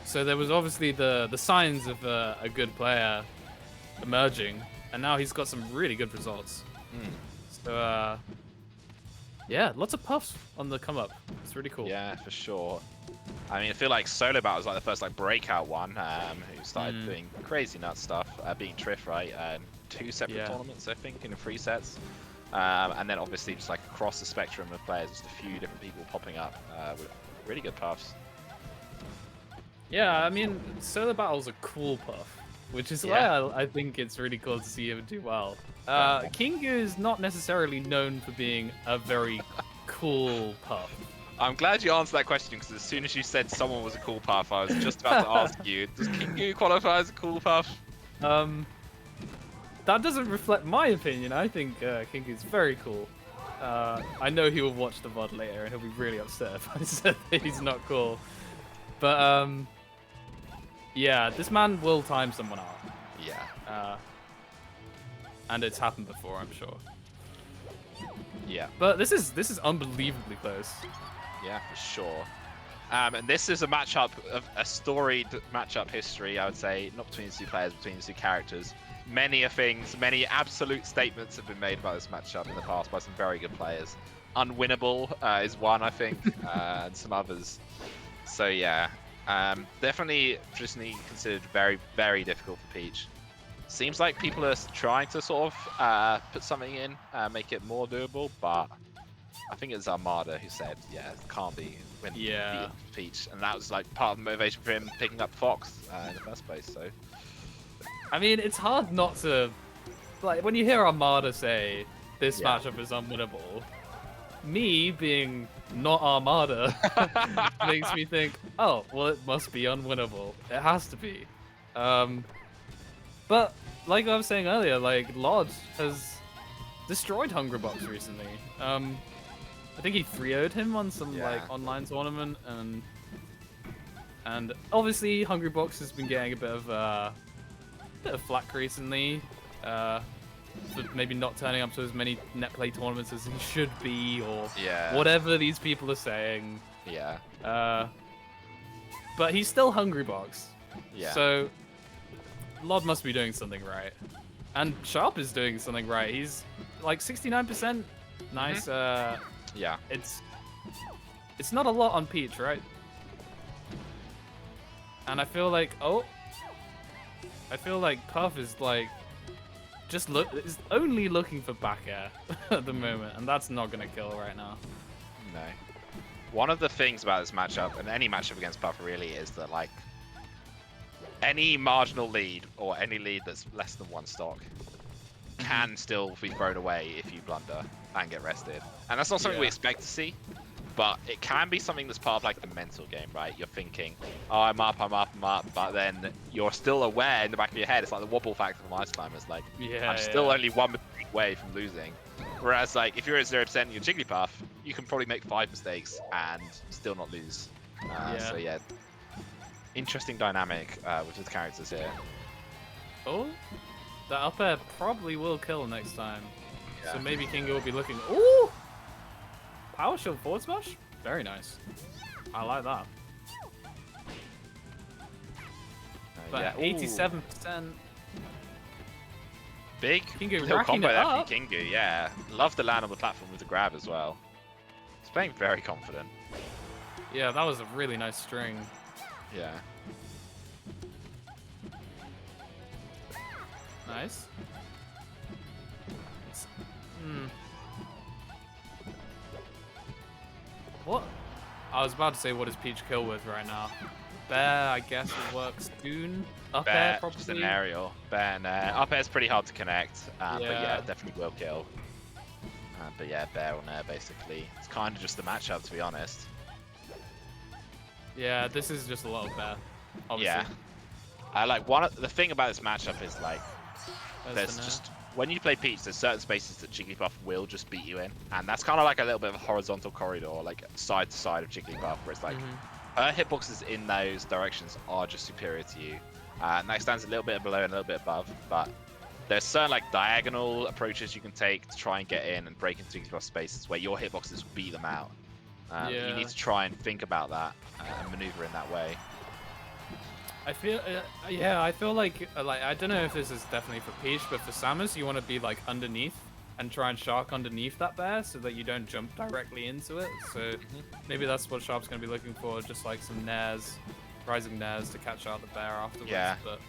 So there was obviously the signs of a good player emerging, and now he's got some really good results. Mm. So yeah, lots of puffs on the come up. It's really cool. Yeah, for sure. I mean, I feel like Solo Battle was like the first like breakout one, who started doing crazy nut stuff, beating Triff, right? 2 separate tournaments, I think, in 3 sets. And then obviously just like across the spectrum of players, just a few different people popping up with really good puffs. Yeah, I mean, Solo Battle's a cool puff, which is why I think it's really cool to see him do well. Kingu is not necessarily known for being a very cool puff. I'm glad you answered that question, because as soon as you said someone was a cool puff, I was just about to ask you, does Kingu qualify as a cool puff? That doesn't reflect my opinion. I think Kingu's very cool. I know he will watch the VOD later and he'll be really upset if I said that he's not cool. But yeah, this man will time someone out. Yeah. And it's happened before, I'm sure. Yeah. But this is unbelievably close. Yeah, for sure. And this is a matchup of a storied matchup history, I would say, not between the 2 players, between the 2 characters. Many things, many absolute statements have been made about this matchup in the past by some very good players. Unwinnable is one, I think, and some others. So yeah, definitely traditionally considered very, very difficult for Peach. Seems like people are trying to sort of put something in, make it more doable, but I think it's Armada who said, yeah, it can't be when Peach, and that was like part of the motivation for him picking up Fox in the first place. So, I mean, it's hard not to, like, when you hear Armada say this matchup is unwinnable, me being not Armada makes me think, oh, well, it must be unwinnable. It has to be. But like I was saying earlier, like Lodge has destroyed Hungrybox recently. I think he 3-0'd him on some like online tournament, and obviously Hungrybox has been getting a bit of flack recently for maybe not turning up to as many net play tournaments as he should be, or whatever these people are saying. But he's still Hungrybox. So Lod must be doing something right, and Sharp is doing something right. He's like 69%. Nice. It's not a lot on Peach, right? And I feel like Puff is like is only looking for back air at the moment, and that's not gonna kill right now. No. One of the things about this matchup, and any matchup against Puff really, is that like any marginal lead or any lead that's less than 1 stock can still be thrown away if you blunder and get rested. And that's not something we expect to see, but it can be something that's part of like the mental game, right? You're thinking, oh, I'm up, but then you're still aware in the back of your head. It's like the wobble factor from Ice Climbers. Like, I'm still only 1 mistake away from losing. Whereas like if you're at 0% in your Jigglypuff, you can probably make 5 mistakes and still not lose. So yeah, interesting dynamic with his characters here. Oh, the up air probably will kill next time. So maybe Kingu will be looking. Ooh! Power shield forward smash? Very nice. I like that. But 87%. Big Kingu little racking combo it there up. from Kingu, yeah. Love to land on the platform with the grab as well. He's playing very confident. Yeah, that was a really nice string. Yeah. Nice. What? I was about to say, what does Peach kill with right now? Bear, I guess it works soon. Up air, probably. Just an aerial. Bear and up air's pretty hard to connect, but yeah, definitely will kill. But yeah, bear on air basically. It's kind of just the matchup, to be honest. Yeah, this is just a lot of bear. Obviously. Yeah. I like the thing about this matchup is like there's just when you play Peach, there's certain spaces that Jigglypuff will just beat you in, and that's kind of like a little bit of a horizontal corridor, like side to side of Jigglypuff, where it's like her hitboxes in those directions are just superior to you, and that stands a little bit below and a little bit above. But there's certain like diagonal approaches you can take to try and get in and break into Jigglypuff spaces where your hitboxes will beat them out. You need to try and think about that and maneuver in that way. I feel, yeah, I feel like I don't know if this is definitely for Peach, but for Samus, you want to be like underneath and try and Shark underneath that bear so that you don't jump directly into it. So maybe that's what Sharp's going to be looking for, just like some nairs, rising nairs to catch out the bear afterwards. Yeah. But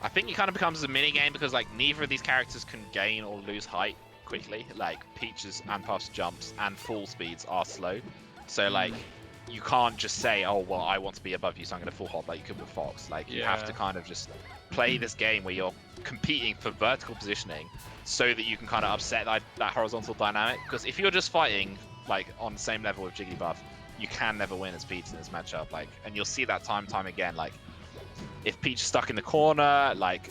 I think it kind of becomes a mini game because like neither of these characters can gain or lose height quickly. Like Peach's and Puff's jumps and full speeds are slow, so like you can't just say, oh well, I want to be above you, so I'm going to full hop like you could with Fox. Like you have to kind of just play this game where you're competing for vertical positioning, so that you can kind of upset that horizontal dynamic. Because if you're just fighting like on the same level with Jigglypuff, you can never win as Peach in this matchup. Like, and you'll see that time again. Like, if Peach is stuck in the corner, like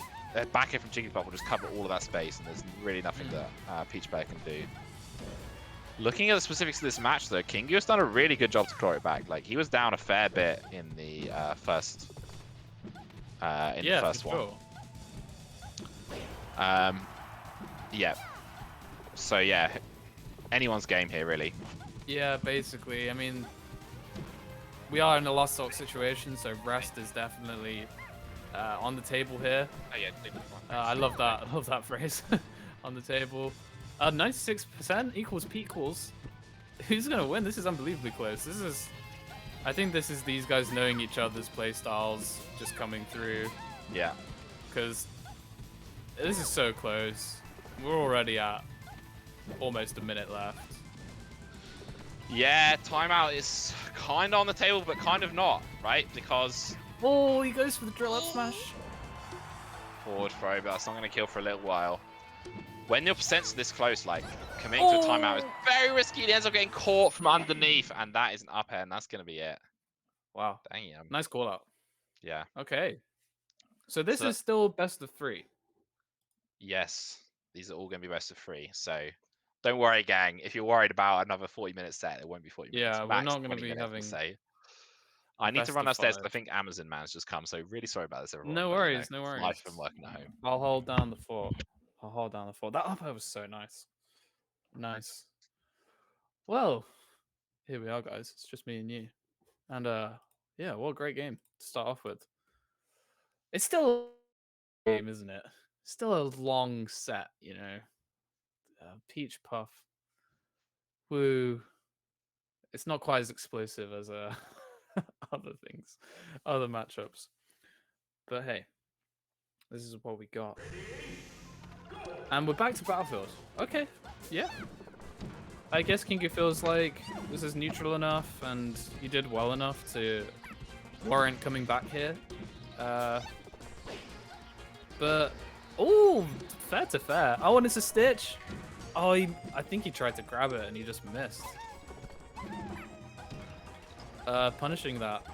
back air from Jigglypuff will just cover all of that space, and there's really nothing that Peach Bear can do. Looking at the specifics of this match, though, Kingu has done a really good job to claw it back. Like, he was down a fair bit in the first one. Yeah. So yeah, anyone's game here, really. Yeah, basically. I mean, we are in a lost stock situation, so rest is definitely on the table here. Oh yeah, I love that. I love that phrase. On the table. 96% equals Pequals. Who's gonna win? This is unbelievably close. I think this is these guys knowing each other's play styles just coming through. Yeah. Because this is so close. We're already at almost a minute left. Yeah, timeout is kind of on the table, but kind of not, right? Because oh, he goes for the drill up smash. Forward throw, but that's not going to kill for a little while. When your percents are this close, like committing to a timeout is very risky. He ends up getting caught from underneath, and that is an up air, and that's going to be it. Wow. Dang. Nice call out. Yeah. Okay. So this is still best of 3. Yes. These are all going to be best of 3. So don't worry, gang. If you're worried about another 40-minute set, it won't be 40 minutes. Yeah, we're not going to be having. I need to run upstairs because I think Amazon Man's just come. So really sorry about this, everyone. No worries, no worries. Life from working at home. I'll hold down the fort. That up air was so nice. Nice. Well, here we are, guys. It's just me and you. And yeah, what a great game to start off with. It's still a game, isn't it? Still a long set, you know. Peach Puff. Woo. It's not quite as explosive as other things, other matchups. But hey, this is what we got. And we're back to Battlefield. Okay, yeah. I guess Kingu feels like this is neutral enough and you did well enough to warrant coming back here. But, oh, fair to fair. Oh, and it's a Stitch. Oh, I think he tried to grab it and he just missed. Punishing that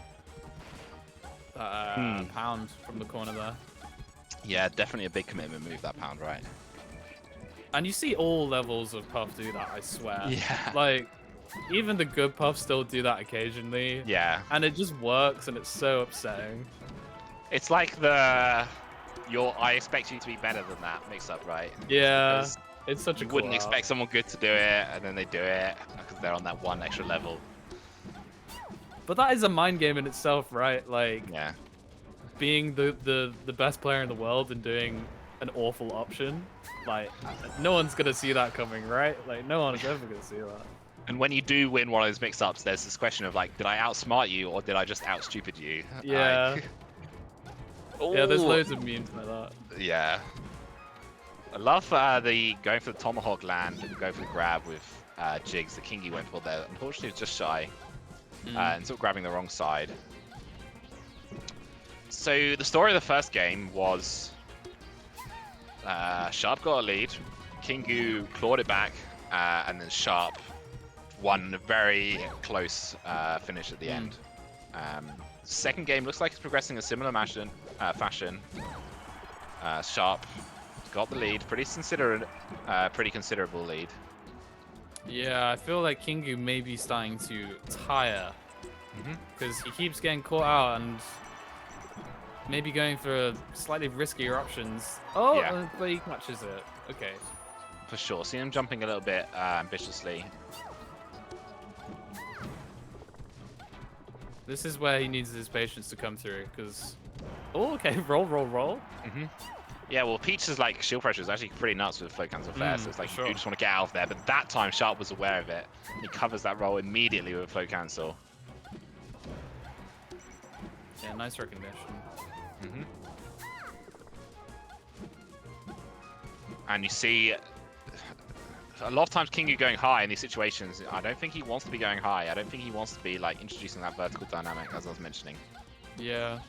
pound from the corner there. Yeah, definitely a big commitment move, that pound, right? And you see all levels of Puff do that, I swear. Yeah. Like, even the good Puffs still do that occasionally. Yeah. And it just works, and it's so upsetting. It's like I expect you to be better than that mix-up, right? Yeah. Because it's such a you cool wouldn't art. expect someone good to do it, and then they do it because they're on that one extra level. But that is a mind game in itself, right? Like, yeah. Being the best player in the world and doing an awful option. Like, no one's gonna see that coming, right? Like, no one's ever gonna see that. And when you do win one of those mix-ups, there's this question of like, did I outsmart you or did I just out-stupid you? Yeah. Yeah, there's loads of memes like that. Yeah. I love the going for the tomahawk land and go for the grab with Jigs. The Kingu went for there. Unfortunately, it's just shy. And sort of grabbing the wrong side. So the story of the first game was Sharp got a lead, Kingu clawed it back, and then Sharp won a very close finish at the end. Second game looks like it's progressing in a similar fashion. Sharp got the lead, pretty considerable lead. Yeah, I feel like Kingu may be starting to tire because he keeps getting caught out and maybe going for slightly riskier options. Oh, yeah. But he catches it. Okay. For sure. See him jumping a little bit ambitiously. This is where he needs his patience to come through, because... Oh, okay, roll, roll, roll. Yeah, well, Peach's like shield pressure is actually pretty nuts with float cancel fair, so it's like sure. you just want to get out of there. But that time, Sharp was aware of it. He covers that roll immediately with float cancel. Yeah, nice recognition. And you see, a lot of times Kingu going high in these situations, I don't think he wants to be going high. I don't think he wants to be like introducing that vertical dynamic, as I was mentioning. Yeah.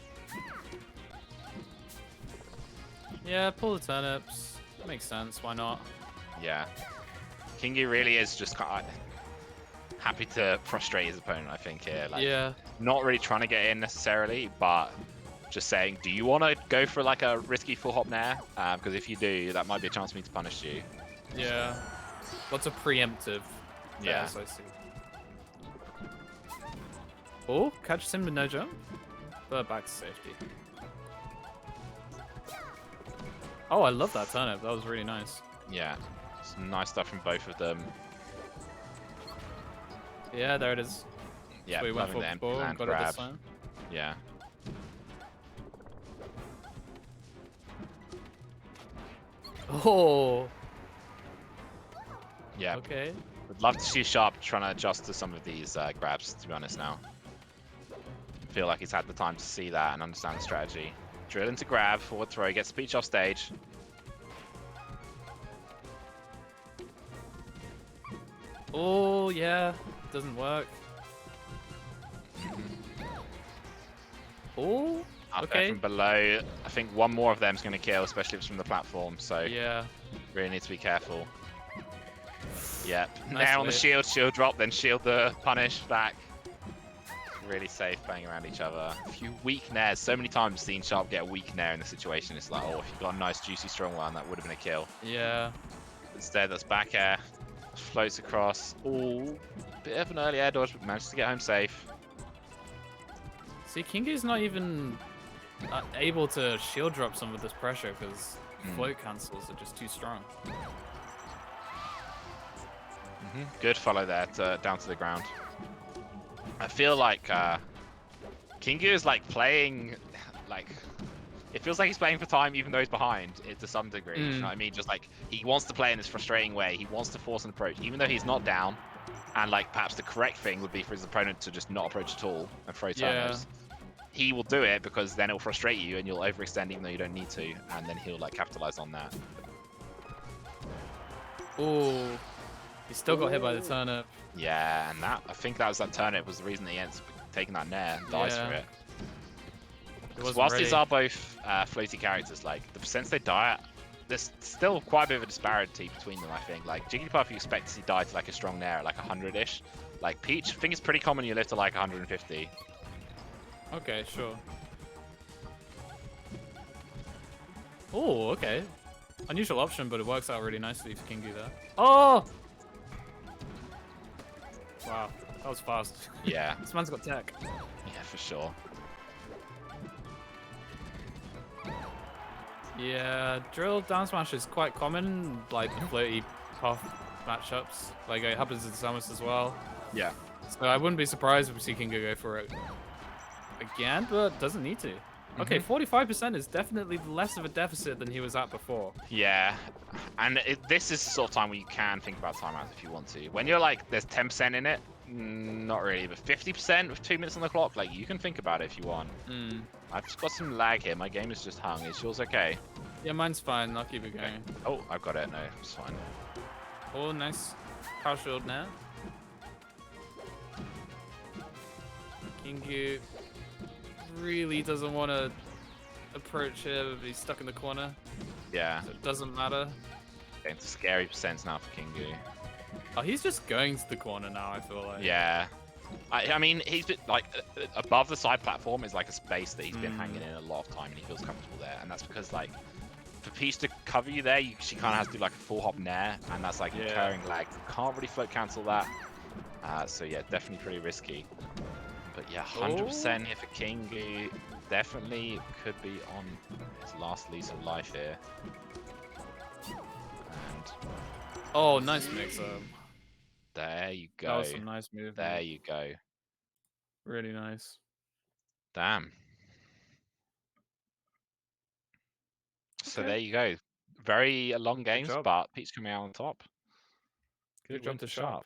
Yeah, pull the turnips. Makes sense, why not? Yeah. Kingu really is just kind of happy to frustrate his opponent, I think, here. Like, Yeah. not really trying to get in necessarily, but just saying, do you want to go for like a risky full hop nair? Because if you do, that might be a chance for me to punish you. Yeah. Lots of preemptive. Yeah. I see. Oh, catches him with no jump. But back to safety. Oh, I love that turnip. That was really nice. Yeah. Some nice stuff from both of them. Yeah, there it is. Yeah, we went loving for the before, land got it grab. this time. Yeah. Oh. Yeah. Okay. Would love to see Sharp trying to adjust to some of these grabs, to be honest now. Feel like he's had the time to see that and understand the strategy. Drill into grab, forward throw, gets Peach off stage. Oh, yeah. Doesn't work. Oh, Up there okay. from below. I think one more of them is going to kill, especially if it's from the platform. So Yeah. really need to be careful. Yep. Nice Nair on the whip. shield drop, then shield the punish back. Really safe, banging around each other. A few weak nairs. So many times seen Sharp get a weak nair in the situation. It's like, oh, if you got a nice, juicy, strong one, that would have been a kill. Yeah. Instead, that's back air. Floats across. Ooh, bit of an early air dodge, but manages to get home safe. See, Kingu's not even able to shield drop some of this pressure because float cancels are just too strong. Good follow there down to the ground. I feel like Kingu is like playing, like, it feels like he's playing for time even though he's behind to some degree. You know what I mean? Just like, he wants to play in this frustrating way. He wants to force an approach, even though he's not down. And like, perhaps the correct thing would be for his opponent to just not approach at all and throw turnips. He will do it because then it'll frustrate you and you'll overextend even though you don't need to. And then he'll like capitalize on that. Oh, he still got hit by the turnip. Yeah, and that, I think that was that turnip was the reason that he ends up taking that nair and dies for it. Whilst these are both floaty characters, like, the percents they die at, there's still quite a bit of a disparity between them, I think. Like, Jigglypuff, you expect to see die to like a strong nair at like 100-ish. Like, Peach, I think it's pretty common you live to like 150. Okay, sure. Oh, okay. Unusual option, but it works out really nicely for Kingu there. Oh! Wow, that was fast. Yeah. This man's got tech. Yeah, for sure. Yeah, drill down smash is quite common, like floaty puff matchups. Like it happens in Samus as well. Yeah. So I wouldn't be surprised if we see Kingu go for it again, but doesn't need to. Okay, 45% is definitely less of a deficit than he was at before. Yeah, and this is the sort of time where you can think about timeouts if you want to. When you're like, there's 10% in it, not really, but 50% with 2 minutes on the clock, like, you can think about it if you want. I've just got some lag here. My game is just hung. Is yours okay? Yeah, mine's fine. I'll keep it going. Oh, I've got it. No, it's fine. Oh, nice. Power shield now. Kingu really doesn't want to approach him. He's stuck in the corner. Yeah. So it doesn't matter. Getting to scary percents now for Kingu. Oh, he's just going to the corner now, I feel like. Yeah. I mean, he's been, like, above the side platform is like a space that he's been hanging in a lot of time and he feels comfortable there. And that's because, like, for Peach to cover you there, she kind of has to do like a full hop nair, and that's like incurring lag. You can't really float cancel that. So yeah, definitely pretty risky. But yeah, 100% here for Kingu. Definitely could be on his last lease of life here. And oh, nice mix up. There you go. That was some nice movement. There you go. Really nice. Damn. So Okay. there you go. Very long games, job. but Pete's coming out on top. Good win job to for Sharp. Sharp.